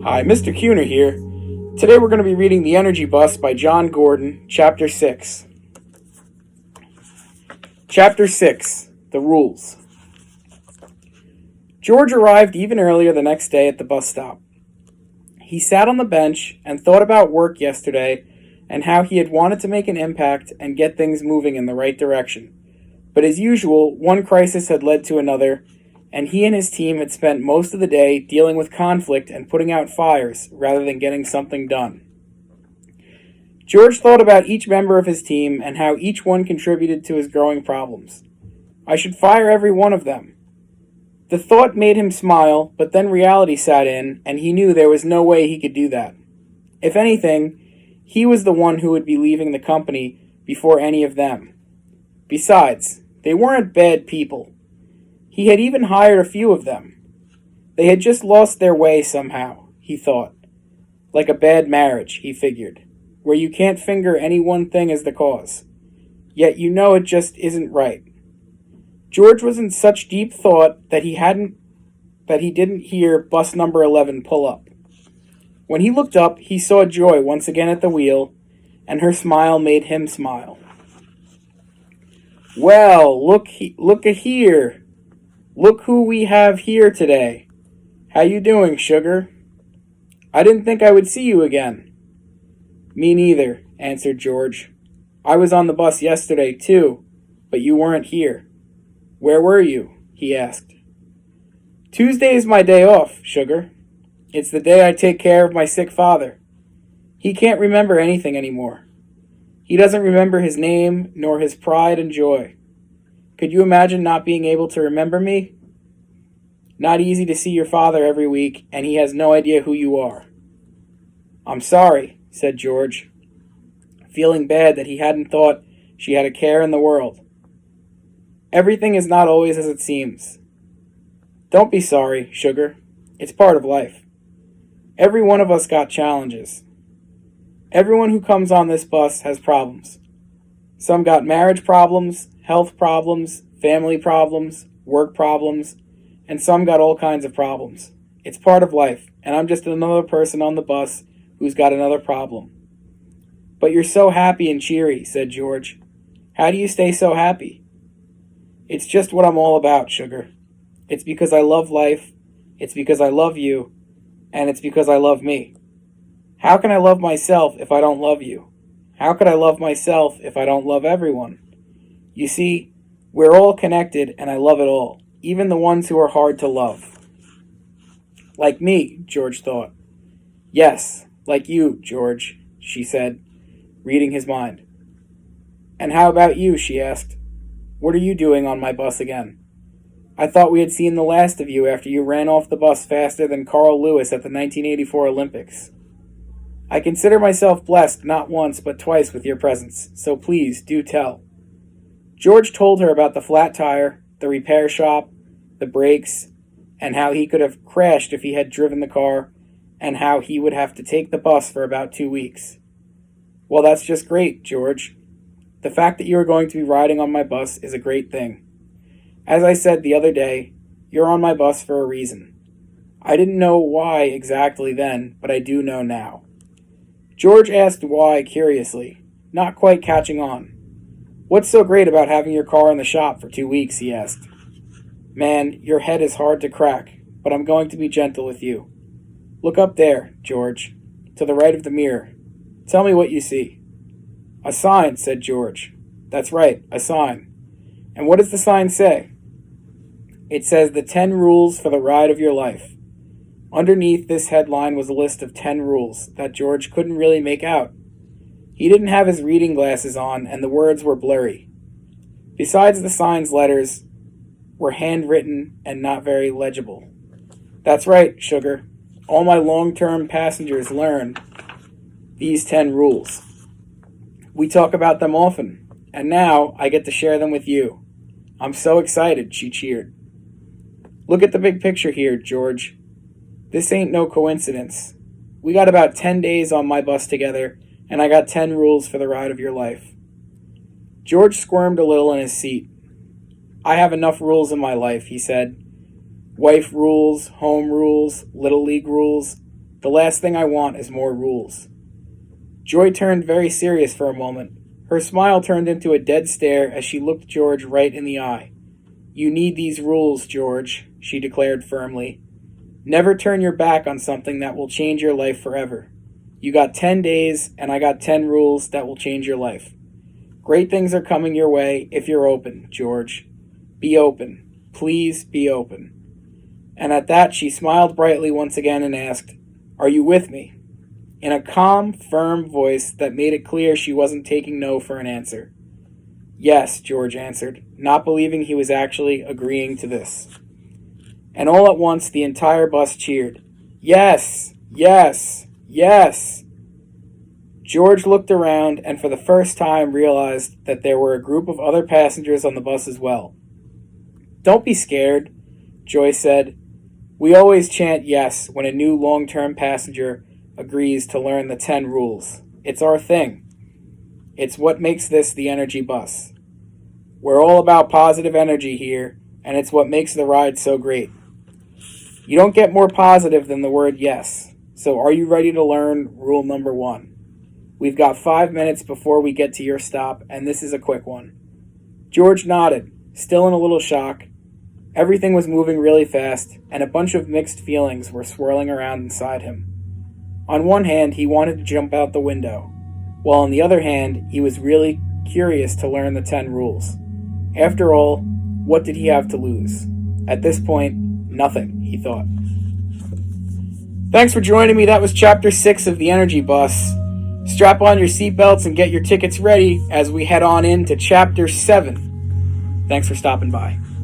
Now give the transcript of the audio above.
Hi, Mr. Kuhner here. Today we're going to be reading The Energy Bus by John Gordon, Chapter 6. Chapter 6, The Rules. George arrived even earlier the next day at the bus stop. He sat on the bench and thought about work yesterday and how he had wanted to make an impact and get things moving in the right direction. But as usual, one crisis had led to another, and he and his team had spent most of the day dealing with conflict and putting out fires rather than getting something done. George thought about each member of his team and how each one contributed to his growing problems. I should fire every one of them. The thought made him smile, but then reality sat in, and he knew there was no way he could do that. If anything, he was the one who would be leaving the company before any of them. Besides, they weren't bad people. He had even hired a few of them. They had just lost their way somehow, he thought. Like a bad marriage, he figured, where you can't finger any one thing as the cause. Yet you know it just isn't right. George was in such deep thought that he didn't hear bus number 11 pull up. When he looked up, he saw Joy once again at the wheel, and her smile made him smile. Well, look at here. Look who we have here today. How you doing, sugar? I didn't think I would see you again. Me neither, answered George. I was on the bus yesterday, too, but you weren't here. Where were you? He asked. Tuesday is my day off, sugar. It's the day I take care of my sick father. He can't remember anything anymore. He doesn't remember his name, nor his pride and joy. Could you imagine not being able to remember me? Not easy to see your father every week, and he has no idea who you are. I'm sorry, said George, feeling bad that he hadn't thought she had a care in the world. Everything is not always as it seems. Don't be sorry, sugar. It's part of life. Every one of us got challenges. Everyone who comes on this bus has problems. Some got marriage problems, health problems, family problems, work problems, and some got all kinds of problems. It's part of life, and I'm just another person on the bus who's got another problem. But you're so happy and cheery, said George. How do you stay so happy? It's just what I'm all about, sugar. It's because I love life, it's because I love you, and it's because I love me. How can I love myself if I don't love you? How could I love myself if I don't love everyone? You see, we're all connected, and I love it all, even the ones who are hard to love. Like me, George thought. Yes, like you, George, she said, reading his mind. And how about you, she asked. What are you doing on my bus again? I thought we had seen the last of you after you ran off the bus faster than Carl Lewis at the 1984 Olympics. I consider myself blessed not once but twice with your presence, so please do tell. George told her about the flat tire, the repair shop, the brakes, and how he could have crashed if he had driven the car, and how he would have to take the bus for about 2 weeks. Well, that's just great, George. The fact that you are going to be riding on my bus is a great thing. As I said the other day, you're on my bus for a reason. I didn't know why exactly then, but I do know now. George asked why curiously, not quite catching on. What's so great about having your car in the shop for 2 weeks, he asked. Man, your head is hard to crack, but I'm going to be gentle with you. Look up there, George, to the right of the mirror. Tell me what you see. A sign, said George. That's right, a sign. And what does the sign say? It says the 10 rules for the ride of your life. Underneath this headline was a list of 10 rules that George couldn't really make out. He didn't have his reading glasses on, and the words were blurry. Besides, the sign's letters were handwritten and not very legible. That's right, sugar. All my long-term passengers learn these 10 rules. We talk about them often, and now I get to share them with you. I'm so excited, she cheered. Look at the big picture here, George. This ain't no coincidence. We got about 10 days on my bus together, and I got 10 rules for the ride of your life. George squirmed a little in his seat. I have enough rules in my life, he said. Wife rules, home rules, little league rules. The last thing I want is more rules." Joy turned very serious for a moment. Her smile turned into a dead stare as she looked George right in the eye. "You need these rules, George," she declared firmly. "Never turn your back on something that will change your life forever. You got 10 days, and I got 10 rules that will change your life. Great things are coming your way if you're open, George. Be open. Please be open." And at that, she smiled brightly once again and asked, "Are you with me?" In a calm, firm voice that made it clear she wasn't taking no for an answer. "Yes," George answered, not believing he was actually agreeing to this. And all at once, the entire bus cheered. "Yes! Yes! Yes!" George looked around and for the first time realized that there were a group of other passengers on the bus as well. "Don't be scared," Joy said. "We always chant yes when a new long-term passenger agrees to learn the 10 rules. It's our thing. It's what makes this the energy bus. We're all about positive energy here, and it's what makes the ride so great. You don't get more positive than the word yes. So are you ready to learn rule number 1? We've got 5 minutes before we get to your stop, and this is a quick one." George nodded, still in a little shock. Everything was moving really fast, and a bunch of mixed feelings were swirling around inside him. On one hand, he wanted to jump out the window, while on the other hand, he was really curious to learn the 10 rules. After all, what did he have to lose? At this point, nothing, he thought. Thanks for joining me. That was Chapter 6 of The Energy Bus. Strap on your seatbelts and get your tickets ready as we head on into Chapter 7. Thanks for stopping by.